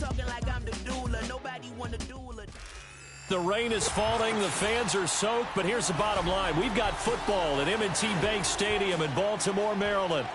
talking like I'm the doula. Nobody want to doula. The rain is falling, the fans are soaked, but here's the bottom line. We've got football at M&T Bank Stadium in Baltimore, Maryland.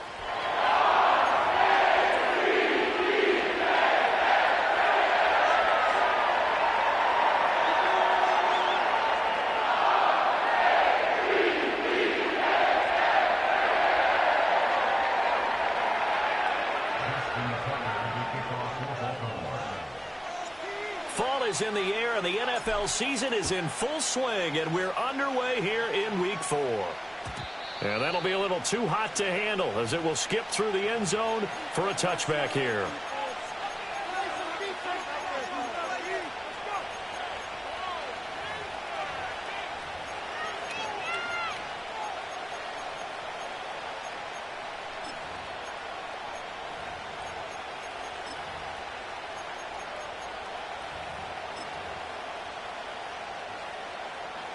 Fall is in the air, and the NFL season is in full swing, and we're underway here in Week 4. And that'll be a little too hot to handle as it will skip through the end zone for a touchback here.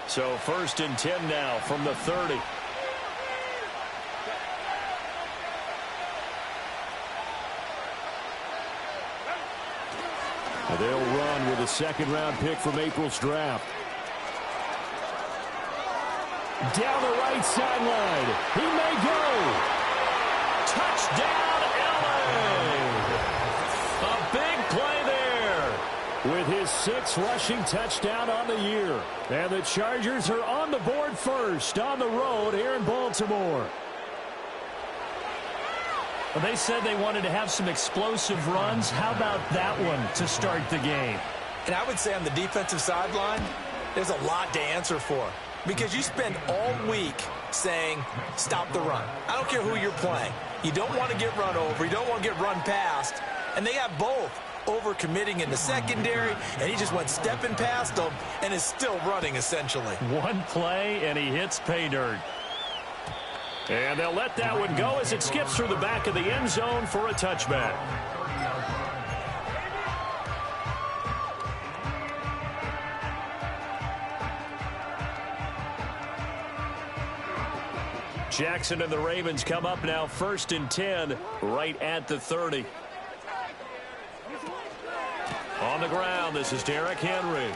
So 1st and 10 now from the 30. And they'll run with a second-round pick from April's draft. Down the right sideline. He may go. Touchdown, LA! A big play there with his 6th rushing touchdown on the year. And the Chargers are on the board first on the road here in Baltimore. Well, they said they wanted to have some explosive runs. How about that one to start the game? And I would say on the defensive sideline, there's a lot to answer for. Because you spend all week saying, stop the run. I don't care who you're playing. You don't want to get run over. You don't want to get run past. And they got both. Overcommitting in the secondary, and he just went stepping past them and is still running, essentially. One play, and he hits pay dirt. And they'll let that one go as it skips through the back of the end zone for a touchback. Jackson and the Ravens come up now 1st and 10 right at the 30. On the ground, this is Derrick Henry. And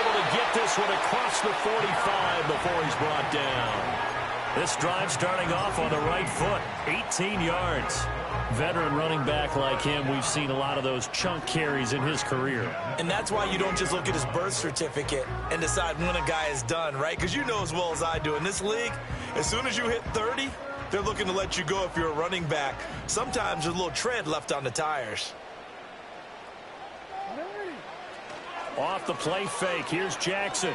able to get this one across the 45 before he's brought down. This drive starting off on the right foot, 18 yards. Veteran running back like him, we've seen a lot of those chunk carries in his career. And that's why you don't just look at his birth certificate and decide when a guy is done, right? Because you know as well as I do, in this league, as soon as you hit 30, they're looking to let you go if you're a running back. Sometimes there's a little tread left on the tires. Off the play fake, here's Jackson.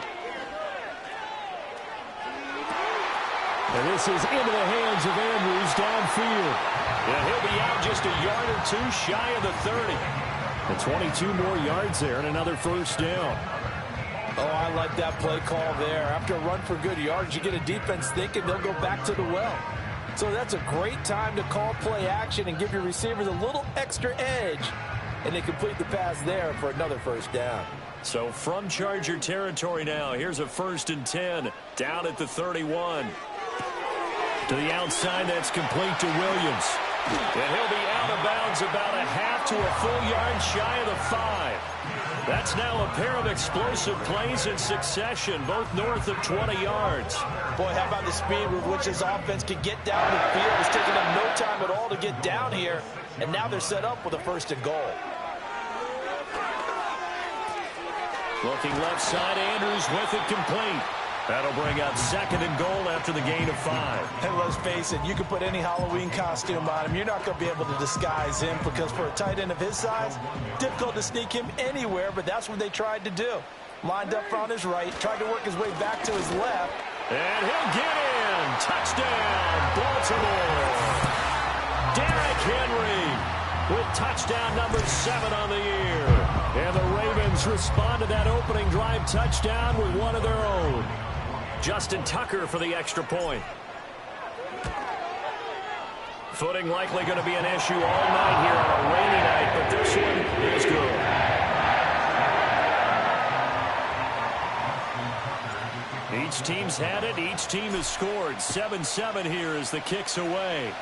And this is into the hands of Andrews downfield. And he'll be out just a yard or two shy of the 30. And 22 more yards there and another first down. Oh, I like that play call there. After a run for good yards, you get a defense thinking they'll go back to the well. So that's a great time to call play action and give your receivers a little extra edge. And they complete the pass there for another first down. So from Charger territory now, here's a 1st and 10 down at the 31. To the outside, that's complete to Williams. And he'll be out of bounds about a half to a full yard shy of the 5. That's now a pair of explosive plays in succession, both north of 20 yards. Boy, how about the speed with which this offense can get down the field? It's taken them no time at all to get down here, and now they're set up with a 1st and goal. Looking left side, Andrews with it complete. That'll bring up 2nd and goal after the gain of 5. And let's face it, you can put any Halloween costume on him. You're not going to be able to disguise him because for a tight end of his size, difficult to sneak him anywhere, but that's what they tried to do. Lined up on his right, tried to work his way back to his left. And he'll get in. Touchdown, Baltimore. Derrick Henry with touchdown number 7 on the year. And the Ravens respond to that opening drive touchdown with one of their own. Justin Tucker for the extra point. Footing likely going to be an issue all night here on a rainy night, but this one is good. Each team's had it. Each team has scored. 7-7 here as the kick's away.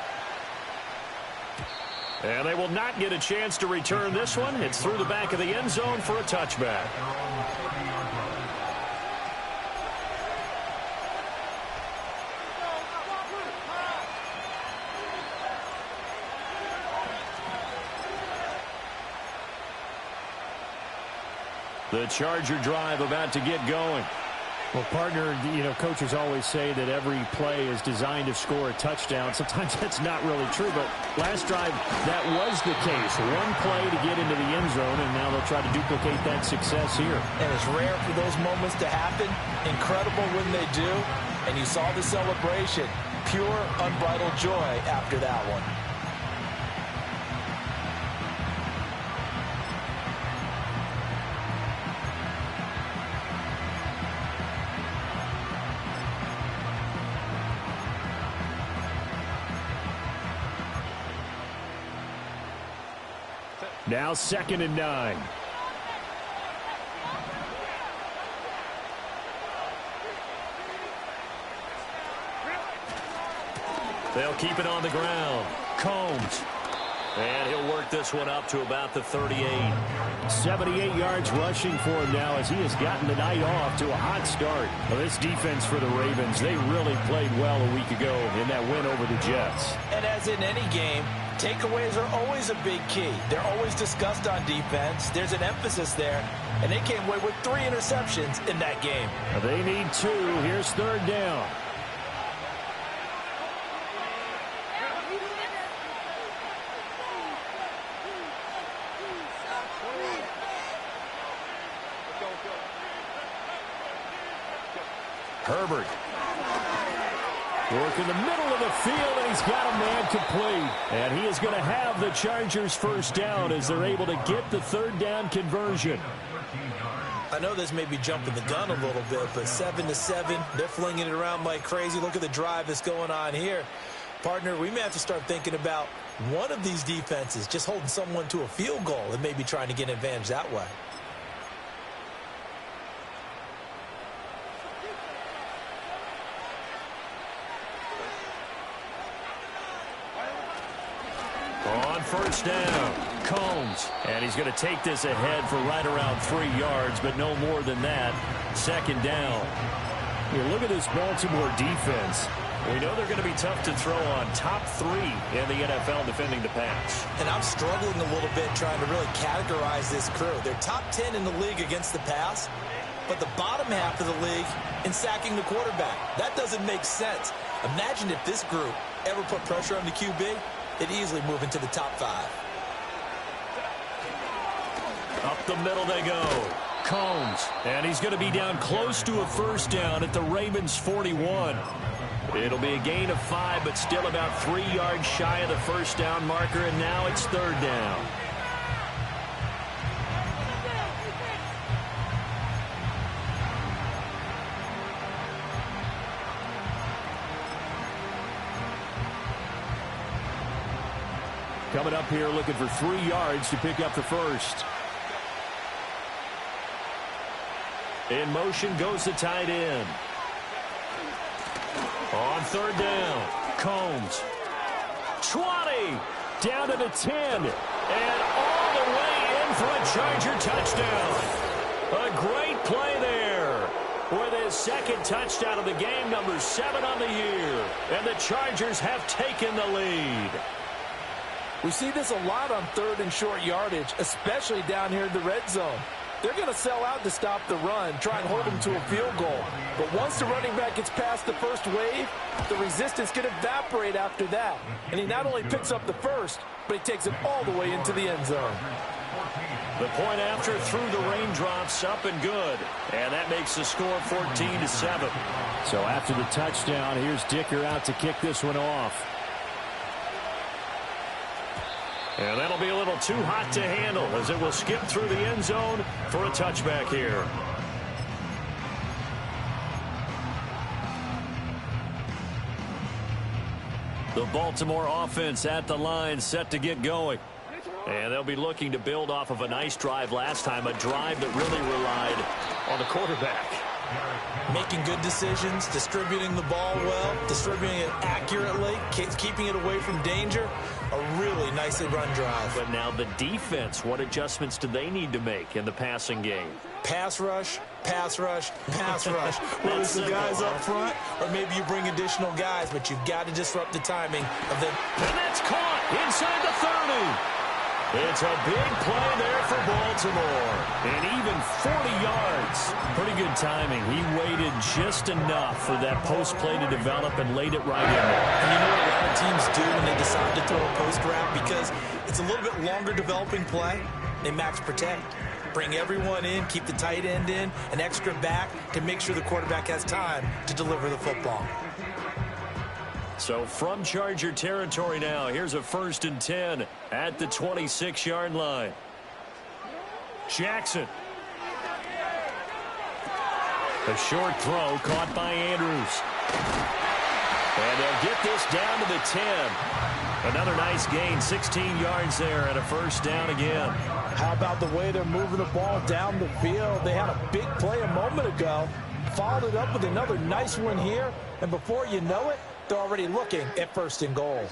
And they will not get a chance to return this one. It's through the back of the end zone for a touchback. The Charger drive about to get going. Well, partner, coaches always say that every play is designed to score a touchdown. Sometimes that's not really true, but last drive, that was the case. One play to get into the end zone, and now they'll try to duplicate that success here. And it's rare for those moments to happen. Incredible when they do. And you saw the celebration. Pure, unbridled joy after that one. Now 2nd and 9. They'll keep it on the ground. Combs. And he'll work this one up to about the 38. 78 yards rushing for him now as he has gotten the night off to a hot start. Well, this defense for the Ravens, they really played well a week ago in that win over the Jets. And as in any game, takeaways are always a big key. They're always discussed on defense. There's an emphasis there. And they came away with 3 interceptions in that game. They need 2. Here's 3rd down. Herbert. Work in the middle of the field, and he's got a man complete. And he is going to have the Chargers first down as they're able to get the 3rd down conversion. I know this may be jumping the gun a little bit, but 7-7, they're flinging it around like crazy. Look at the drive that's going on here. Partner, we may have to start thinking about one of these defenses just holding someone to a field goal and maybe trying to get an advantage that way. On 1st down, Combs. And he's going to take this ahead for right around 3 yards, but no more than that. 2nd down. Here, look at this Baltimore defense. We know they're going to be tough to throw on. Top 3 in the NFL defending the pass. And I'm struggling a little bit trying to really categorize this crew. They're top 10 in the league against the pass, but the bottom half of the league in sacking the quarterback. That doesn't make sense. Imagine if this group ever put pressure on the QB, they'd easily move into the top 5. Up the middle they go. Combs. And he's going to be down close to a 1st down at the Ravens 41. It'll be a gain of 5, but still about 3 yards shy of the 1st down marker, and now it's 3rd down. Coming up here looking for 3 yards to pick up the 1st. In motion goes the tight end. On 3rd down, Combs. 20, down to the 10, and all the way in for a Charger touchdown. A great play there with his 2nd touchdown of the game, number 7 on the year. And the Chargers have taken the lead. We see this a lot on 3rd and short yardage, especially down here in the red zone. They're going to sell out to stop the run, try and hold them to a field goal. But once the running back gets past the first wave, the resistance can evaporate after that. And he not only picks up the 1st, but he takes it all the way into the end zone. The point after through the raindrops, up and good. And that makes the score 14-7. So after the touchdown, here's Dicker out to kick this one off. And that'll be a little too hot to handle as it will skip through the end zone for a touchback here. The Baltimore offense at the line, set to get going. And they'll be looking to build off of a nice drive last time, a drive that really relied on the quarterback. Making good decisions, distributing the ball well, distributing it accurately, keeping it away from danger. A really nicely run drive. But now the defense, what adjustments do they need to make in the passing game? Pass rush, pass rush, pass ruch. Whether it's the guys up front or maybe you bring additional guys, but you've got to disrupt the timing of them. And that's caught inside the 30. It's a big play there for Baltimore. And even 40 yards. Pretty good timing. He waited just enough for that post play to develop and laid it right in there. And you know what a lot of teams do when they decide to throw a post route? Because it's a little bit longer developing play. They max protect. Bring everyone in, keep the tight end in, an extra back to make sure the quarterback has time to deliver the football. So from Charger territory now, here's a 1st and 10 at the 26-yard line. Jackson. A short throw caught by Andrews. And they'll get this down to the 10. Another nice gain, 16 yards there and a 1st down again. How about the way they're moving the ball down the field? They had a big play a moment ago, followed it up with another nice one here, and before you know it, they're already looking at 1st and goal.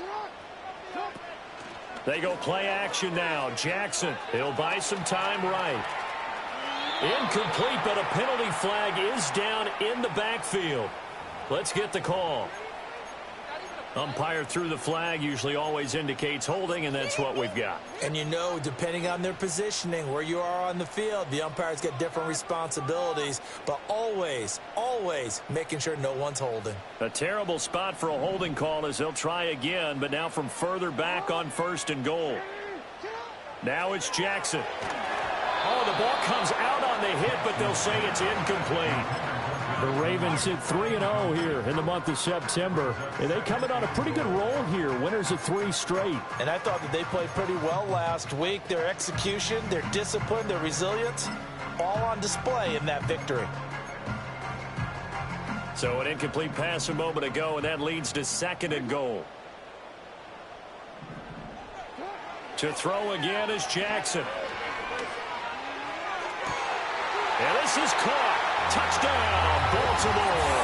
They go play action now. Jackson, he'll buy some time right. Incomplete, but a penalty flag is down in the backfield. Let's get the call. Umpire threw the flag, usually always indicates holding, and that's what we've got. And you know, depending on their positioning, where you are on the field, the umpires get different responsibilities, but always, always making sure no one's holding. A terrible spot for a holding call as they'll try again, but now from further back on 1st and goal. Now it's Jackson. Oh, the ball comes out on the hit, but they'll say it's incomplete. The Ravens hit 3-0 here in the month of September. And they coming on a pretty good roll here. Winners of 3 straight. And I thought that they played pretty well last week. Their execution, their discipline, their resilience, all on display in that victory. So an incomplete pass a moment ago, and that leads to 2nd and goal. To throw again is Jackson. And this is caught. Touchdown, Baltimore.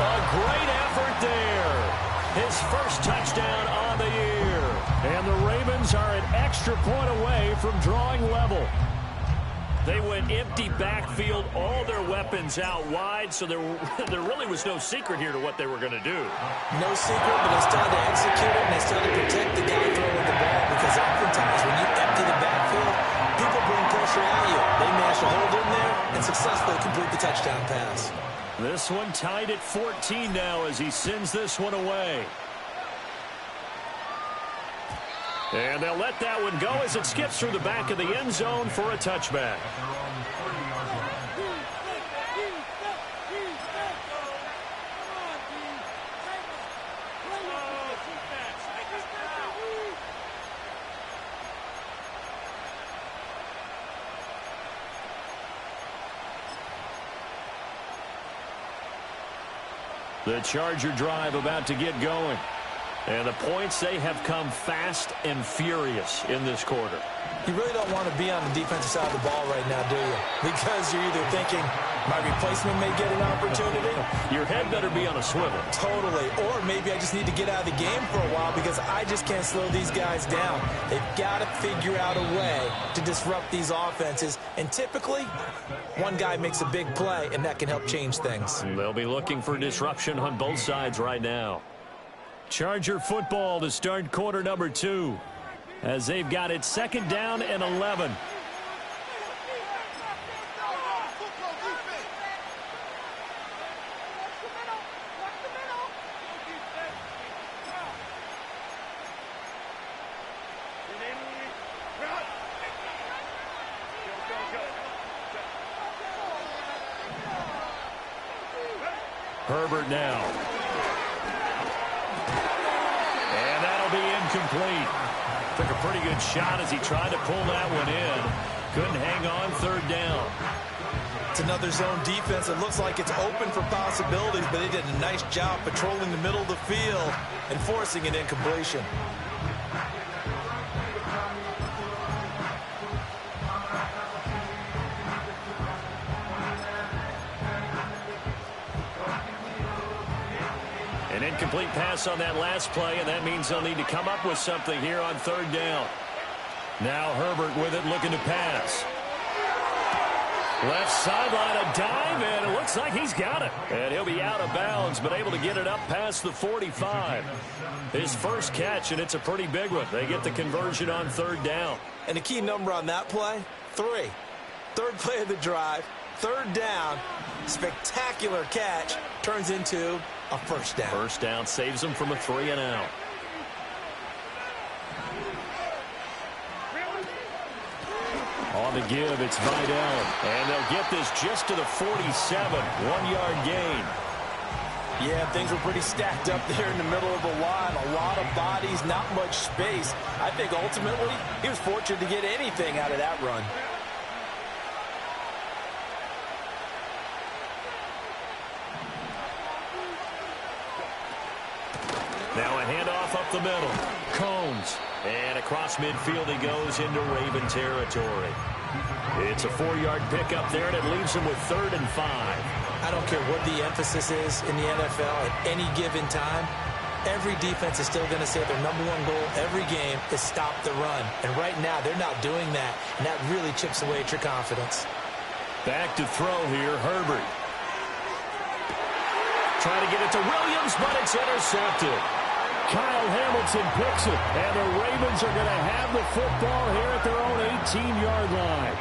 A great effort there. His 1st touchdown on the year. And the Ravens are an extra point away from drawing level. They went empty backfield, all their weapons out wide, so there really was no secret here to what they were going to do. No secret, but they still had to execute it, and they still had to protect the guy throwing the ball, because oftentimes when you empty the backfield, people bring pressure at you. They managed to hold in there and successfully complete the touchdown pass. This one tied at 14 now as he sends this one away. And they'll let that one go as it skips through the back of the end zone for a touchback. The Charger drive about to get going. And the points, they have come fast and furious in this quarter. You really don't want to be on the defensive side of the ball right now, do you? Because you're either thinking, my replacement may get an opportunity. Your head better be on a swivel. Totally. Or maybe I just need to get out of the game for a while because I just can't slow these guys down. They've got to figure out a way to disrupt these offenses. And typically, one guy makes a big play, and that can help change things. They'll be looking for disruption on both sides right now. Charger football to start quarter number 2 as they've got it 2nd down and 11. Herbert now. And that'll be incomplete. Took a pretty good shot as he tried to pull that one in. Couldn't hang on 3rd down. It's another zone defense. It looks like it's open for possibilities, but they did a nice job patrolling the middle of the field and forcing an incompletion. Incomplete pass on that last play, and that means they'll need to come up with something here on third down. Now Herbert with it, looking to pass. Left sideline, a dive, and it looks like he's got it. And he'll be out of bounds, but able to get it up past the 45. His first catch, and it's a pretty big one. They get the conversion on third down. And the key number on that play, 3. Third play of the drive, third down, spectacular catch, turns into a first down. First down saves them from a 3-and-out. On the give, it's Vidal. And they'll get this just to the 47. 1-yard gain. Yeah, things were pretty stacked up there in the middle of the line. A lot of bodies, not much space. I think ultimately he was fortunate to get anything out of that run. Now a handoff up the middle. Combs. And across midfield he goes into Raven territory. It's a 4-yard pickup there, and it leaves him with 3rd and 5. I don't care what the emphasis is in the NFL at any given time. Every defense is still going to say their #1 goal every game is stop the run. And right now they're not doing that, and that really chips away at your confidence. Back to throw here, Herbert. Trying to get it to Williams, but it's intercepted. Kyle Hamilton picks it, and the Ravens are going to have the football here at their own 18-yard line.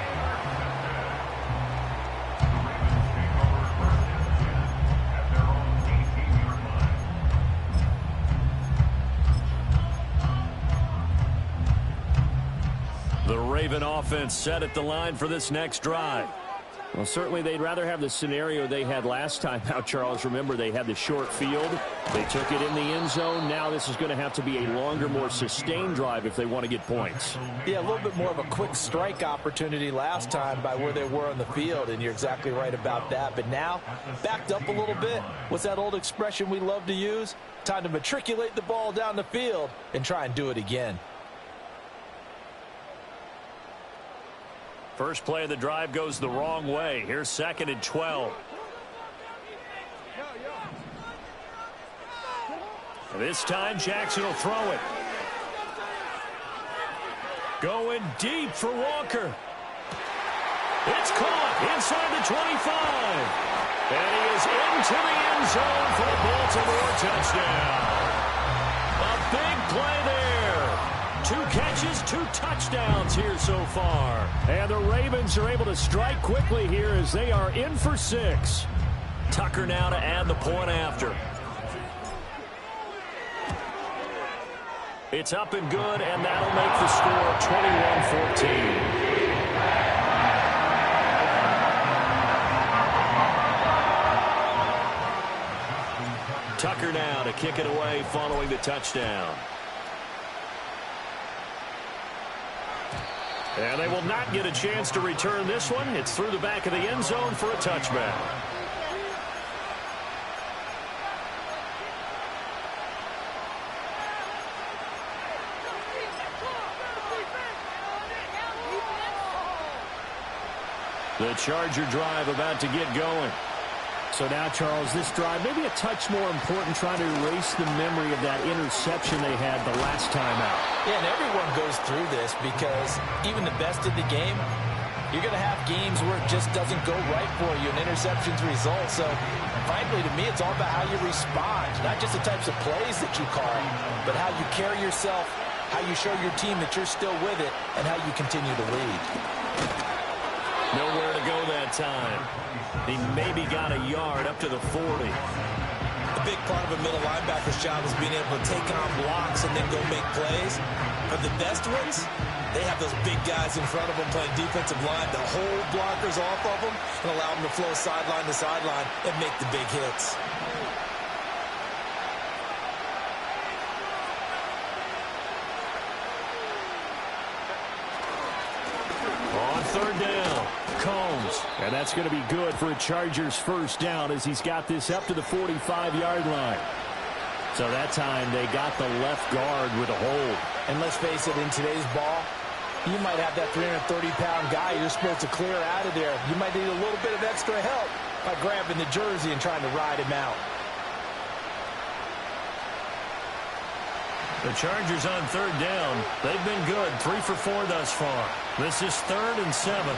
The Raven offense set at the line for this next drive. Well, certainly they'd rather have the scenario they had last time out, Charles. Remember, they had the short field. They took it in the end zone. Now this is going to have to be a longer, more sustained drive if they want to get points. Yeah, a little bit more of a quick strike opportunity last time by where they were on the field, and you're exactly right about that. But now, backed up a little bit. What's that old expression we love to use? Time to matriculate the ball down the field and try and do it again. First play of the drive goes the wrong way. Here's 2nd and 12. This time Jackson will throw it. Going deep for Walker. It's caught inside the 25. And he is into the end zone for the Baltimore touchdown. A big play there. 2 catches, 2 touchdowns here so far. And the Ravens are able to strike quickly here as they are in for 6. Tucker now to add the point after. It's up and good, and that'll make the score 21-14. Tucker now to kick it away following the touchdown. And they will not get a chance to return this one. It's through the back of the end zone for a touchback. The Charger drive about to get going. So now, Charles, this drive maybe a touch more important, trying to erase the memory of that interception they had the last time out. Yeah, and everyone goes through this because even the best in the game, you're going to have games where it just doesn't go right for you, and interceptions result. So, frankly, to me, it's all about how you respond, not just the types of plays that you call, but how you carry yourself, how you show your team that you're still with it, and how you continue to lead. Nowhere to go that time. He maybe got a yard up to the 40. A big part of a middle linebacker's job is being able to take on blocks and then go make plays. But the best ones, they have those big guys in front of them playing defensive line to hold blockers off of them and allow them to flow sideline to sideline and make the big hits. On third down, Combs. And that's going to be good for a Chargers first down as he's got this up to the 45-yard line. So that time they got the left guard with a hold. And let's face it, in today's ball, you might have that 330-pound guy you're supposed to clear out of there. You might need a little bit of extra help by grabbing the jersey and trying to ride him out. The Chargers on third down. They've been good, 3 for 4 thus far. This is 3rd and 7.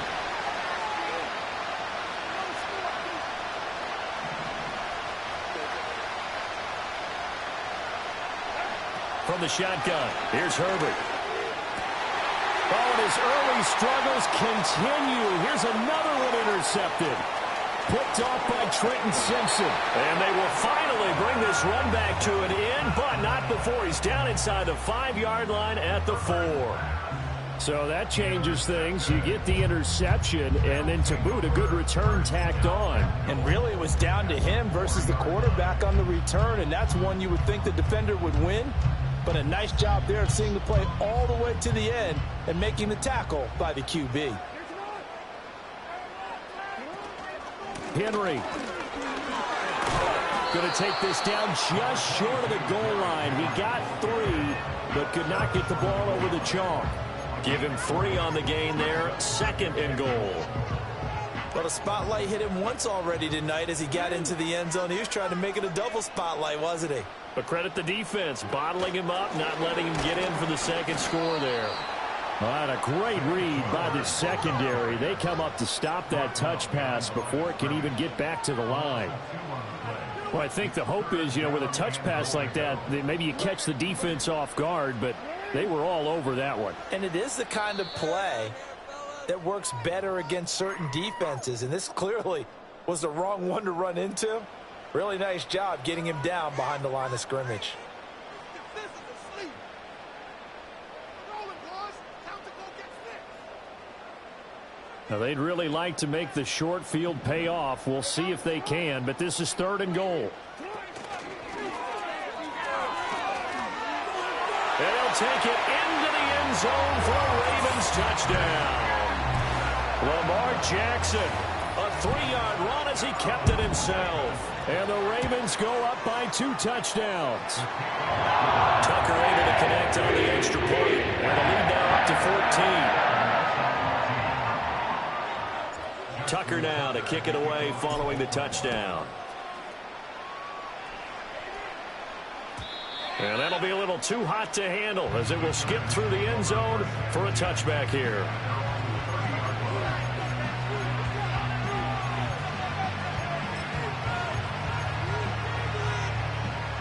From the shotgun, here's Herbert. Oh, and his early struggles continue. Here's another one intercepted. Picked off by Trenton Simpson. And they will finally bring this run back to an end, but not before he's down inside the 5-yard line at the 4. So that changes things. You get the interception, and then to boot, a good return tacked on. And really, it was down to him versus the quarterback on the return, and that's one you would think the defender would win. But a nice job there of seeing the play all the way to the end and making the tackle by the QB. Henry going to take this down just short of the goal line. He got 3, but could not get the ball over the chalk. Give him 3 on the gain there. 2nd and goal. Well, the spotlight hit him once already tonight as he got into the end zone. He was trying to make it a double spotlight, wasn't he? But credit the defense, bottling him up, not letting him get in for the 2nd score there. All right, a great read by the secondary. They come up to stop that touch pass before it can even get back to the line. Well, I think the hope is, with a touch pass like that, maybe you catch the defense off guard, but they were all over that one. And it is the kind of play that works better against certain defenses, and this clearly was the wrong one to run into. Really nice job getting him down behind the line of scrimmage. Now, they'd really like to make the short field pay off. We'll see if they can, but this is 3rd and goal. And they'll take it into the end zone for a Ravens touchdown. Lamar Jackson, a 3-yard run as he kept it himself. And the Ravens go up by 2 touchdowns. Tucker able to connect on the extra point. And the lead now up to 14. Tucker now to kick it away following the touchdown. And that'll be a little too hot to handle as it will skip through the end zone for a touchback here.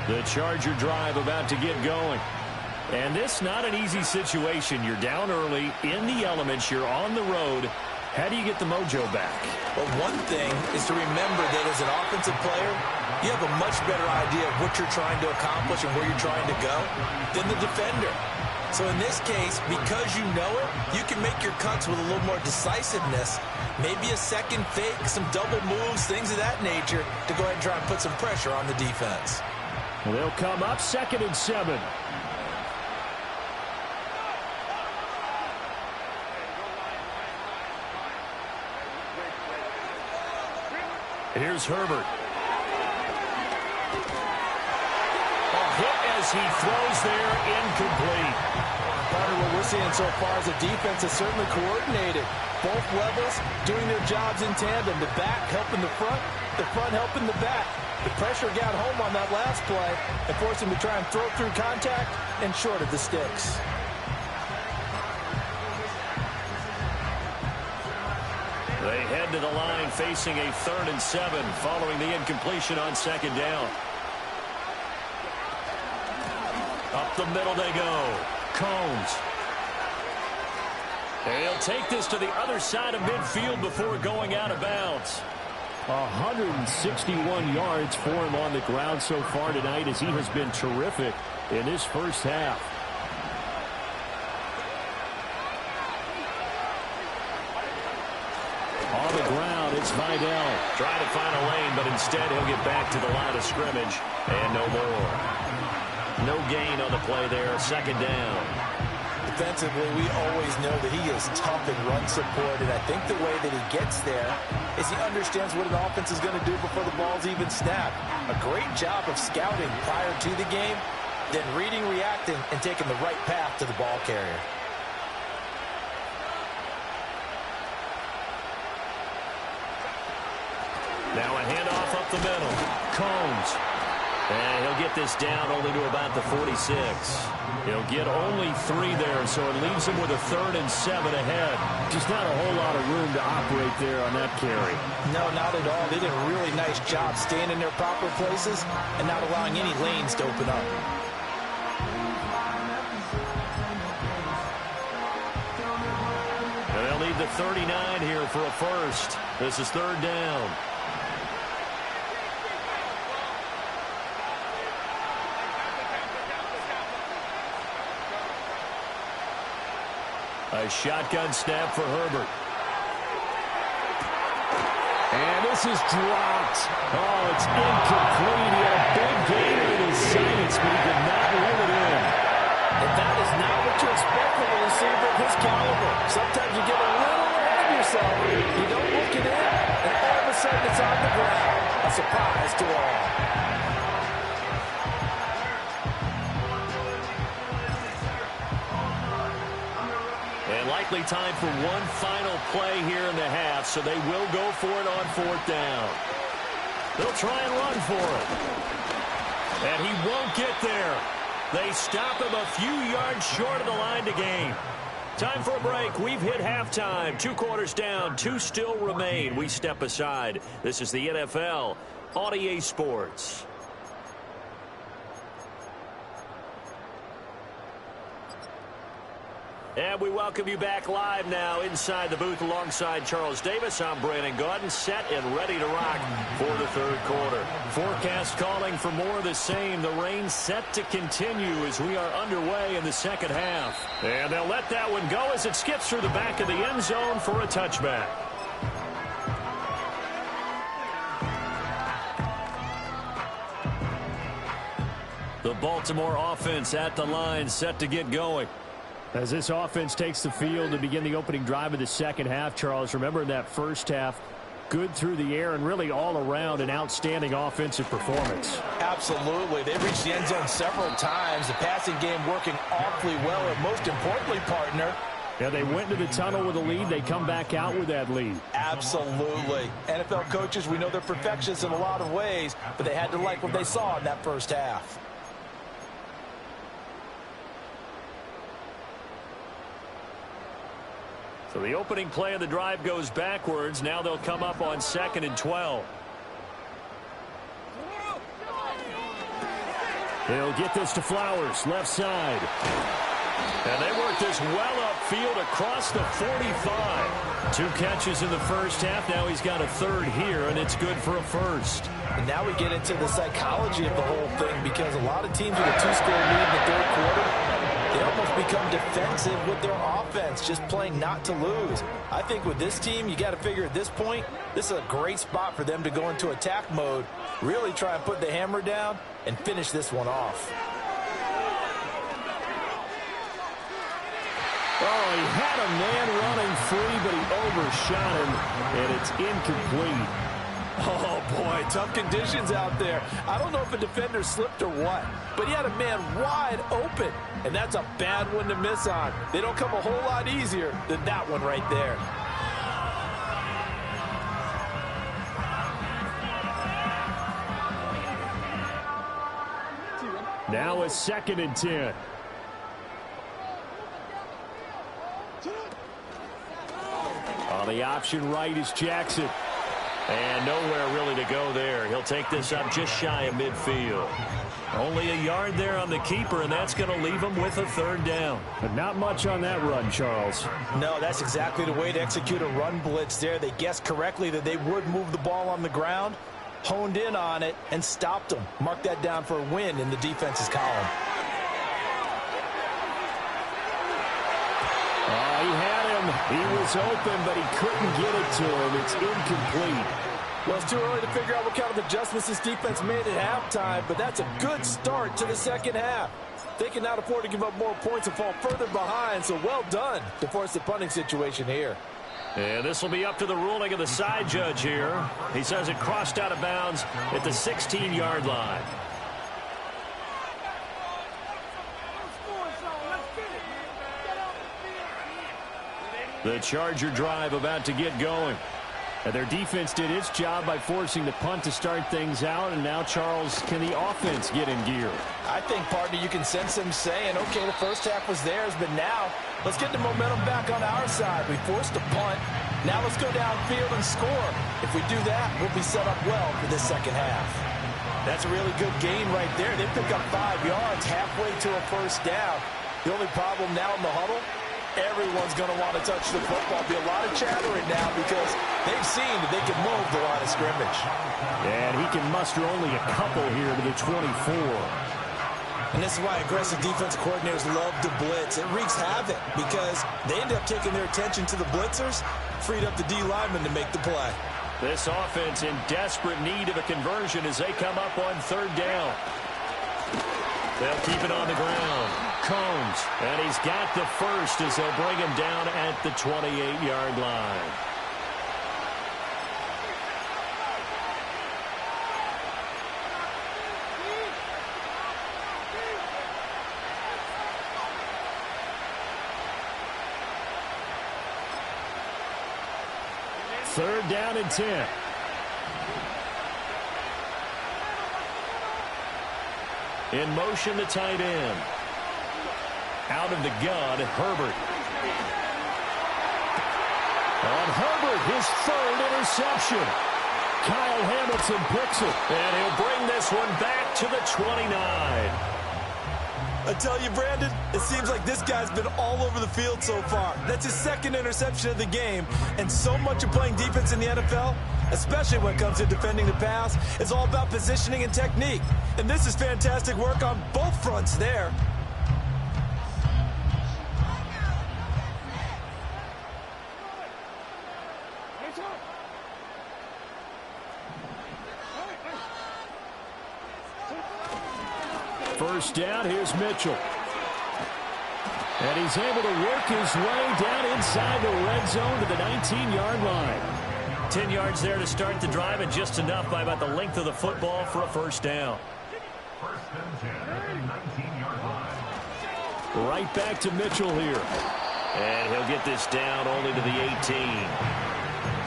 The Charger drive about to get going. And this not an easy situation. You're down early, in the elements, you're on the road. How do you get the mojo back? Well, one thing is to remember that as an offensive player, you have a much better idea of what you're trying to accomplish and where you're trying to go than the defender. So in this case, because you know it, you can make your cuts with a little more decisiveness, maybe a second fake, some double moves, things of that nature, to go ahead and try and put some pressure on the defense. Well, they'll come up 2nd and 7. Here's Herbert. A hit as he throws there, incomplete. Part of what we're seeing so far is the defense is certainly coordinated. Both levels doing their jobs in tandem. The back helping the front helping the back. The pressure got home on that last play and forced him to try and throw through contact and short of the sticks. They head to the line facing a 3rd and 7 following the incompletion on 2nd down. Up the middle they go. Combs. They'll take this to the other side of midfield before going out of bounds. 161 yards for him on the ground so far tonight as he has been terrific in this first half. On the ground, it's Vidal. Trying to find a lane, but instead he'll get back to the line of scrimmage. And no more. No gain on the play there. 2nd down. Defensively, we always know that he is tough in run support, and I think the way that he gets there is he understands what an offense is going to do before the ball's even snapped. A great job of scouting prior to the game, then reading, reacting, and taking the right path to the ball carrier. Now a handoff up the middle. Combs. And he'll get this down only to about the 46. He'll get only 3 there, so it leaves him with a 3rd and 7 ahead. Just not a whole lot of room to operate there on that carry. No, not at all. They did a really nice job staying in their proper places and not allowing any lanes to open up. And they'll need the 39 here for a first. This is 3rd down. A shotgun snap for Herbert. And this is dropped. Oh, it's incomplete. He had a big gain in his sights, but he did not reel it in. And that is not what you expect from a receiver of his caliber. Sometimes you get a little ahead of yourself. You don't look it in, and all of a sudden it's on the ground. A surprise to all. And likely time for one final play here in the half, so they will go for it on 4th down. They'll try and run for it. And he won't get there. They stop him a few yards short of the line to gain. Time for a break. We've hit halftime. 2 quarters down. 2 still remain. We step aside. This is the NFL on EA Sports. And we welcome you back live now inside the booth alongside Charles Davis. I'm Brandon Gaudin, set and ready to rock for the 3rd quarter. Forecast calling for more of the same. The rain set to continue as we are underway in the 2nd half. And they'll let that one go as it skips through the back of the end zone for a touchback. The Baltimore offense at the line, set to get going. As this offense takes the field to begin the opening drive of the 2nd half, Charles, remember in that first half, good through the air and really all around an outstanding offensive performance. Absolutely. They reached the end zone several times. The passing game working awfully well, and most importantly, partner, yeah, they went to the tunnel with a lead. They come back out with that lead. Absolutely. NFL coaches, we know they're perfectionists in a lot of ways, but they had to like what they saw in that first half. So the opening play of the drive goes backwards. Now they'll come up on 2nd and 12. They'll get this to Flowers, left side. And they work this well upfield across the 45. 2 catches in the first half. Now he's got a 3rd here, and it's good for a first. And now we get into the psychology of the whole thing, because a lot of teams with a 2-score lead in the 3rd quarter, they almost become defensive with their offense, just playing not to lose. I think with this team, you got to figure at this point, this is a great spot for them to go into attack mode, really try and put the hammer down and finish this one off. Oh, he had a man running free, but he overshot him, and it's incomplete. Oh, boy, tough conditions out there. I don't know if a defender slipped or what, but he had a man wide open, and that's a bad one to miss on. They don't come a whole lot easier than that one right there. Now a 2nd and 10. On the option right is Jackson. And nowhere really to go there. He'll take this up just shy of midfield. Only a yard there on the keeper, and that's going to leave him with a 3rd down. But not much on that run, Charles. No, that's exactly the way to execute a run blitz there. They guessed correctly that they would move the ball on the ground, honed in on it, and stopped them. Mark that down for a win in the defense's column. Oh, he had him. He was open, but he couldn't get it to him. It's incomplete. Well, it's too early to figure out what kind of adjustments this defense made at halftime, but that's a good start to the 2nd half. They can not afford to give up more points and fall further behind, so well done to force the punting situation here. And this will be up to the ruling of the side judge here. He says it crossed out of bounds at the 16-yard line. The Charger drive about to get going. And their defense did its job by forcing the punt to start things out, and now, Charles, can the offense get in gear? I think, partner, you can sense them saying, okay, the first half was theirs, but now let's get the momentum back on our side. We forced a punt. Now let's go downfield and score. If we do that, we'll be set up well for this second half. That's a really good gain right there. They pick up 5 yards halfway to a first down. The only problem now in the huddle, everyone's going to want to touch the football. Be a lot of chattering now because they've seen that they can move the line of scrimmage. And he can muster only a couple here to the 24. And this is why aggressive defense coordinators love to blitz. It wreaks havoc because they end up taking their attention to the blitzers, freed up the D lineman to make the play. This offense in desperate need of a conversion as they come up on third down. They'll keep it on the ground. Combs, and he's got the first as they'll bring him down at the 28-yard line. Third down and 10. In motion, the tight end. Out of the gun, Herbert. On Herbert, his third interception. Kyle Hamilton picks it. And he'll bring this one back to the 29. I tell you, Brandon, it seems like this guy's been all over the field so far. That's his second interception of the game. And so much of playing defense in the NFL, especially when it comes to defending the pass, is all about positioning and technique. And this is fantastic work on both fronts there. First down, here's Mitchell. And he's able to work his way down inside the red zone to the 19-yard line. 10 yards there to start the drive, and just enough by about the length of the football for a first down. Right back to Mitchell here. And he'll get this down only to the 18.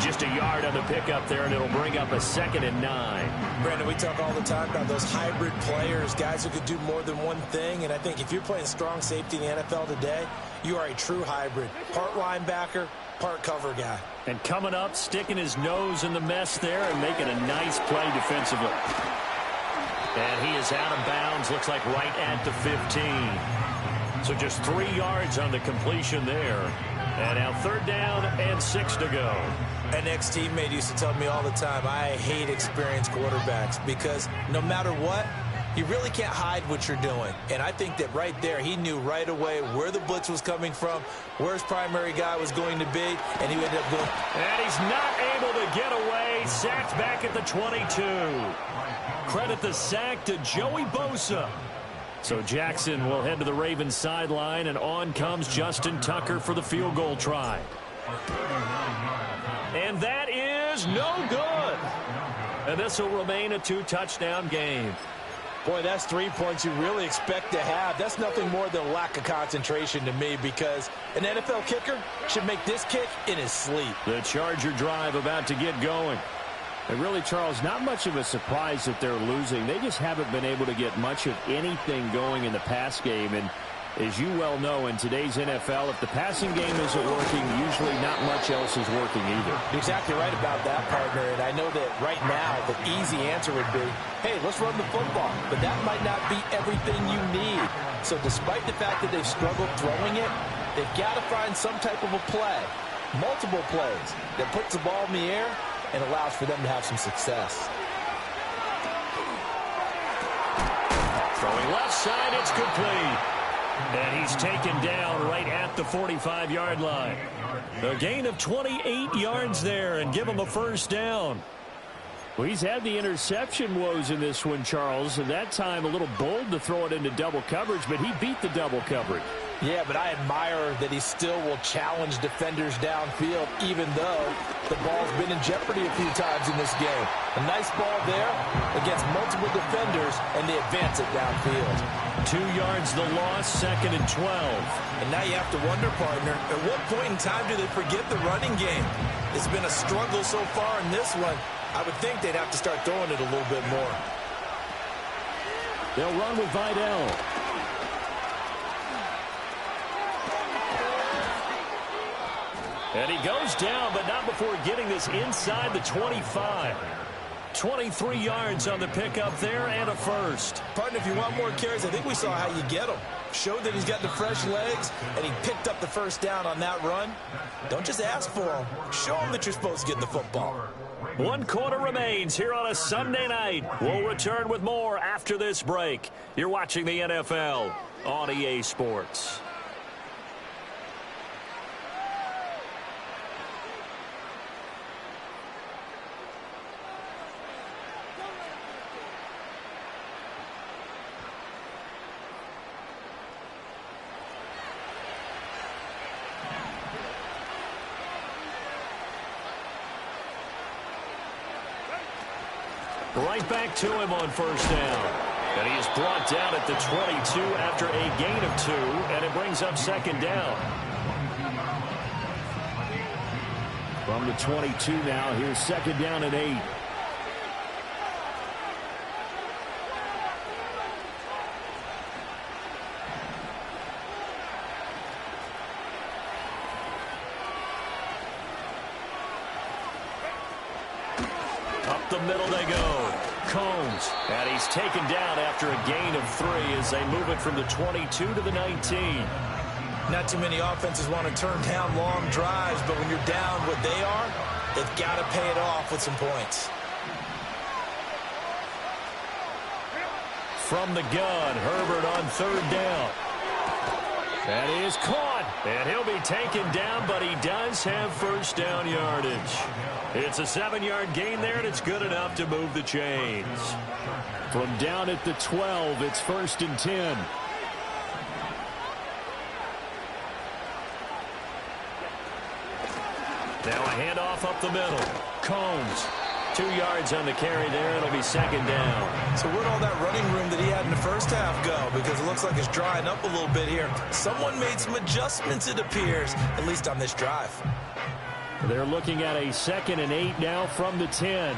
Just a yard on the pickup there, and it'll bring up a 2nd and 9. Brandon, we talk all the time about those hybrid players, guys who could do more than one thing. And I think if you're playing strong safety in the NFL today, you are a true hybrid. Part linebacker, part cover guy. And coming up, sticking his nose in the mess there and making a nice play defensively. And he is out of bounds, looks like right at the 15. So just 3 yards on the completion there. And now third down and 6 to go. An ex-teammate used to tell me all the time, I hate experienced quarterbacks because no matter what, you really can't hide what you're doing. And I think that right there, he knew right away where the blitz was coming from, where his primary guy was going to be, and he ended up going. And he's not able to get away. Sacked back at the 22. Credit the sack to Joey Bosa. So Jackson will head to the Ravens sideline, and on comes Justin Tucker for the field goal try. And that is no good. And this will remain a 2-touchdown game. Boy, that's 3 points you really expect to have. That's nothing more than a lack of concentration to me because an NFL kicker should make this kick in his sleep. The Charger drive about to get going. And really, Charles, not much of a surprise that they're losing. They just haven't been able to get much of anything going in the pass game. And as you well know, in today's NFL, if the passing game isn't working, usually not much else is working either. You're exactly right about that, partner. And I know that right now the easy answer would be, hey, let's run the football. But that might not be everything you need. So despite the fact that they've struggled throwing it, they've got to find some type of a play, multiple plays, that puts the ball in the air and allows for them to have some success. Throwing left side, it's complete. And he's taken down right at the 45-yard line. A gain of 28 yards there and give him a first down. Well, he's had the interception woes in this one, Charles. At that time, a little bold to throw it into double coverage, but he beat the double coverage. Yeah, but I admire that he still will challenge defenders downfield, even though the ball's been in jeopardy a few times in this game. A nice ball there against multiple defenders, and they advance it downfield. 2 yards the loss, 2nd and 12. And now you have to wonder, partner, at what point in time do they forget the running game? It's been a struggle so far in this one. I would think they'd have to start throwing it a little bit more. They'll run with Vidal. And he goes down, but not before getting this inside the 25. 23 yards on the pickup there and a first. Partner, if you want more carries, I think we saw how you get them. Showed that he's got the fresh legs, and he picked up the first down on that run. Don't just ask for them. Show them that you're supposed to get the football. 1 quarter remains here on a Sunday night. We'll return with more after this break. You're watching the NFL on EA Sports. Right back to him on first down. And he is brought down at the 22 after a gain of 2, and it brings up 2nd down. From the 22 now, here's 2nd down and 8. Up the middle they go. Combs. And he's taken down after a gain of 3 as they move it from the 22 to the 19. Not too many offenses want to turn down long drives, but when you're down what they are, they've got to pay it off with some points. From the gun, Herbert on 3rd down. That is caught, and he'll be taken down, but he does have first down yardage. It's a 7-yard gain there, and it's good enough to move the chains. From down at the 12, it's 1st and 10. Now a handoff up the middle. Combs. 2 yards on the carry there. It'll be 2nd down. So where'd all that running room that he had in the first half go? Because it looks like it's drying up a little bit here. Someone made some adjustments, it appears, at least on this drive. They're looking at a 2nd and 8 now from the 10.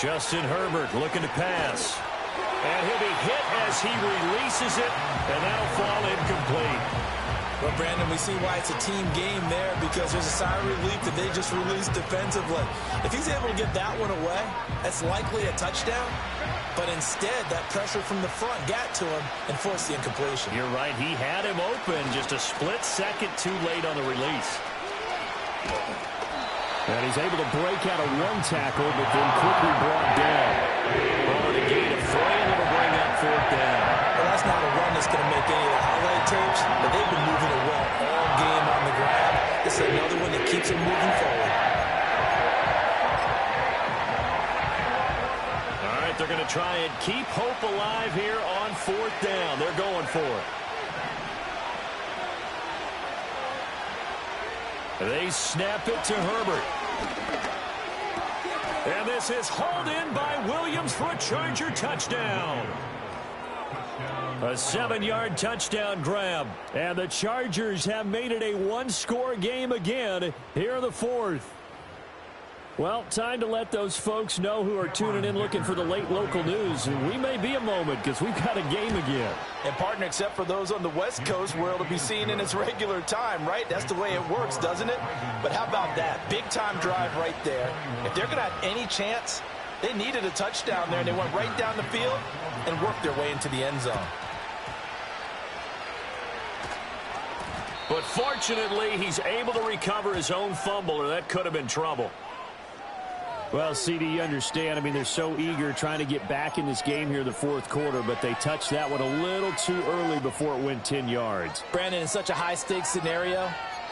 Justin Herbert looking to pass. And he'll be hit as he releases it, and that'll fall incomplete. Well, Brandon, we see why it's a team game there, because there's a sigh of relief that they just released defensively. If he's able to get that one away, that's likely a touchdown. But instead, that pressure from the front got to him and forced the incompletion. You're right. He had him open, just a split second too late on the release. And he's able to break out of 1 tackle, but then quickly brought down. Over the gain of 3, and it'll bring up 4th down. Well, that's not a run that's going to make any of the highlight tapes, but they've been moving it well all game on the ground. This is another one that keeps them moving forward. All right, they're going to try and keep hope alive here on 4th down. They're going for it. They snap it to Herbert. And this is hauled in by Williams for a Charger touchdown. A 7-yard touchdown grab. And the Chargers have made it a 1-score game again here in the 4th. Well, time to let those folks know who are tuning in looking for the late local news. And we may be a moment because we've got a game again. And, partner, except for those on the West Coast where it'll be seen in its regular time, right? That's the way it works, doesn't it? But how about that? Big-time drive right there. If they're going to have any chance, they needed a touchdown there, and they went right down the field and worked their way into the end zone. But fortunately, he's able to recover his own fumble, or that could have been trouble. Well, CD, you understand. I mean, they're so eager trying to get back in this game here in the 4th quarter, but they touched that one a little too early before it went 10 yards. Brandon, in such a high-stakes scenario,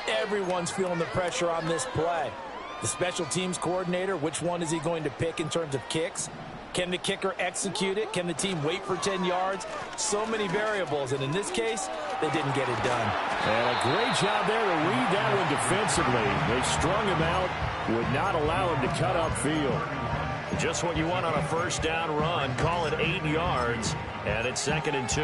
everyone's feeling the pressure on this play. The special teams coordinator, which one is he going to pick in terms of kicks? Can the kicker execute it? Can the team wait for 10 yards? So many variables, and in this case, they didn't get it done. And a great job there to read that one defensively. They strung him out, would not allow him to cut upfield. Just what you want on a first down run. Call it 8 yards, and it's 2nd and 2.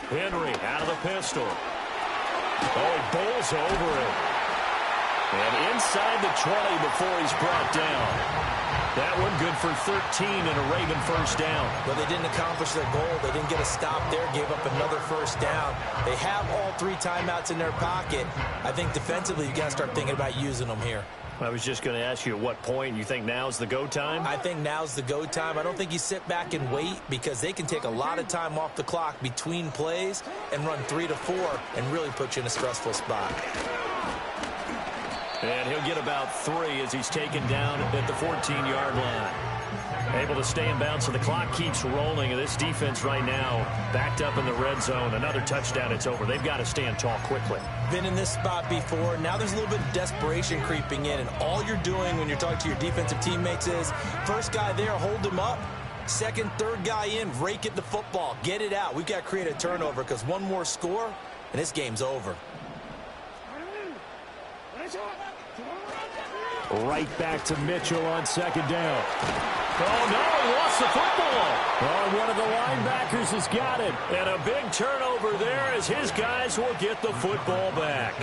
Henry out of the pistol. Oh, he bowls over it. And inside the 20 before he's brought down. That one good for 13 and a Raven first down. Well, they didn't accomplish their goal. They didn't get a stop there, gave up another first down. They have all 3 timeouts in their pocket. I think defensively, you've got to start thinking about using them here. I was just going to ask you at what point you think now's the go time? I think now's the go time. I don't think you sit back and wait because they can take a lot of time off the clock between plays and run 3 to 4 and really put you in a stressful spot. And he'll get about 3 as he's taken down at the 14-yard line. Able to stay in bounds, so the clock keeps rolling. And this defense right now backed up in the red zone. Another touchdown, it's over. They've got to stand tall quickly. Been in this spot before. Now there's a little bit of desperation creeping in. And all you're doing when you're talking to your defensive teammates is, first guy there, hold him up. Second, third guy in, rake at the football. Get it out. We've got to create a turnover because one more score, and this game's over. Right back to Mitchell on 2nd down. Oh, no, he lost the football. Oh, one of the linebackers has got it. And a big turnover there as his guys will get the football back.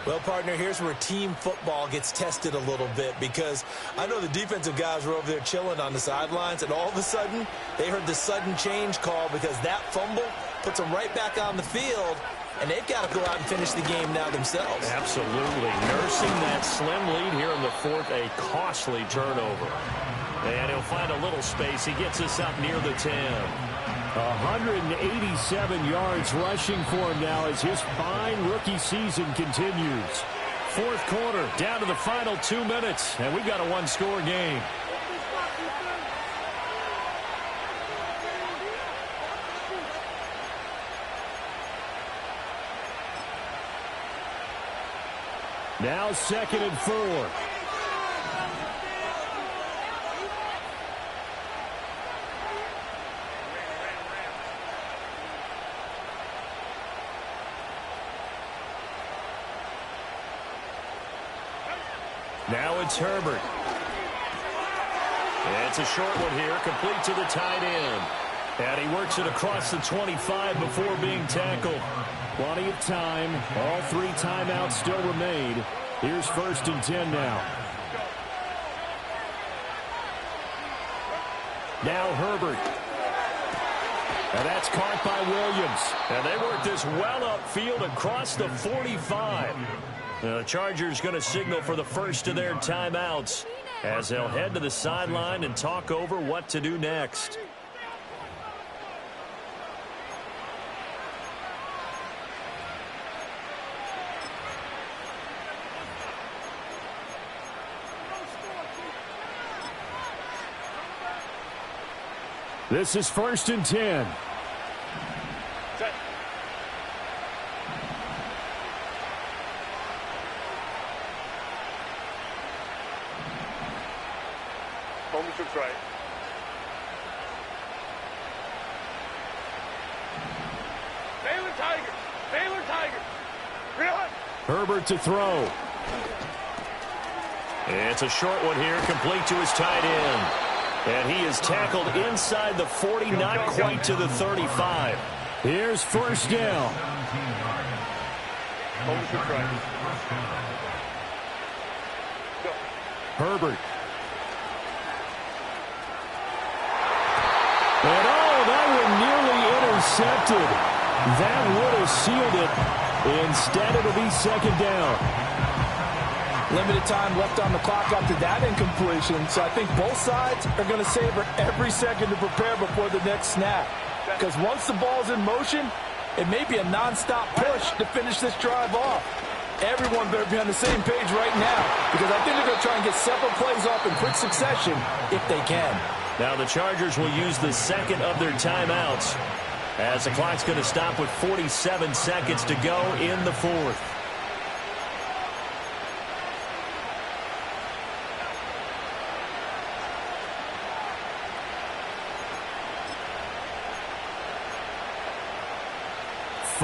Well, partner, here's where team football gets tested a little bit because I know the defensive guys were over there chilling on the sidelines, and all of a sudden they heard the sudden change call because that fumble puts them right back on the field, and they've got to go out and finish the game now themselves. Absolutely. Nursing that slim lead here in the 4th, a costly turnover. And he'll find a little space. He gets us up near the 10. 187 yards rushing for him now as his fine rookie season continues. 4th quarter, down to the final 2 minutes, and we've got a 1-score game. Now 2nd and 4. Now it's Herbert. It's a short one here, complete to the tight end. And he works it across the 25 before being tackled. Plenty of time. All 3 timeouts still remain. Here's 1st and 10 now. Now Herbert. And that's caught by Williams. And they work this well upfield across the 45. The Chargers going to signal for the first of their timeouts as they'll head to the sideline and talk over what to do next. This is 1st and 10. Right. Baylor Tigers! Baylor Tigers! Really? Herbert to throw. It's a short one here, complete to his tight end. And he is tackled inside the 40, not quite to the 35. Here's 1st down. Herbert. And that one nearly intercepted. That would have sealed it. Instead, it'll be 2nd down. Limited time left on the clock after that incompletion, so I think both sides are going to savor every second to prepare before the next snap. Because once the ball's in motion, it may be a nonstop push to finish this drive off. Everyone better be on the same page right now because I think they're going to try and get several plays off in quick succession if they can. Now the Chargers will use the 2nd of their timeouts as the clock's going to stop with 47 seconds to go in the 4th.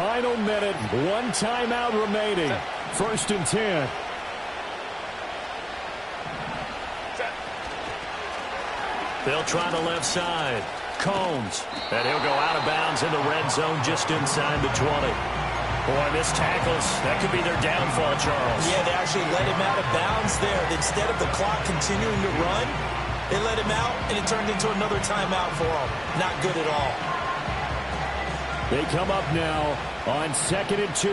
Final minute, one timeout remaining. 1st and 10. They'll try the left side. Combs. And he'll go out of bounds in the red zone just inside the 20. Boy, missed tackles. That could be their downfall, Charles. Yeah, they actually let him out of bounds there. Instead of the clock continuing to run, they let him out, and it turned into another timeout for him. Not good at all. They come up now on 2nd and 2.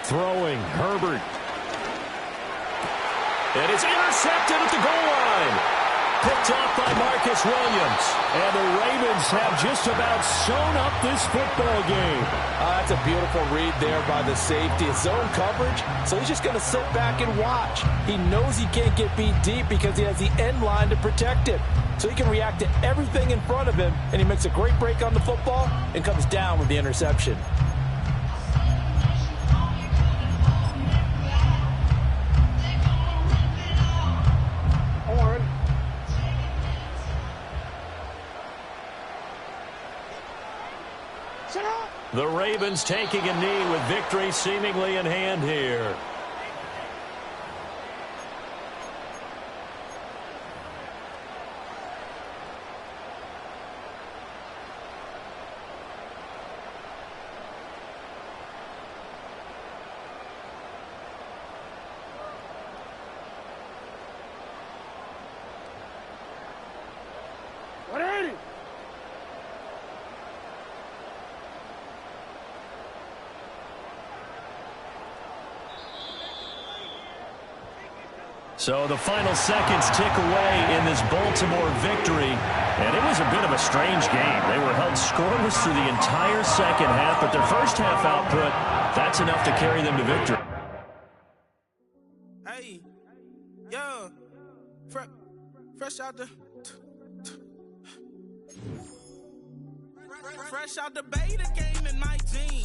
Throwing, Herbert. And it's intercepted at the goal line. Picked off by Marcus Williams. And the Ravens have just about sewn up this football game. That's a beautiful read there by the safety. It's zone coverage, so he's just going to sit back and watch. He knows he can't get beat deep because he has the end line to protect it. So he can react to everything in front of him, and he makes a great break on the football and comes down with the interception. The Ravens taking a knee with victory seemingly in hand here. So the final seconds tick away in this Baltimore victory. And it was a bit of a strange game. They were held scoreless through the entire second half, but their first half output, that's enough to carry them to victory. Hey, yo, fresh out the beta game in my jeans.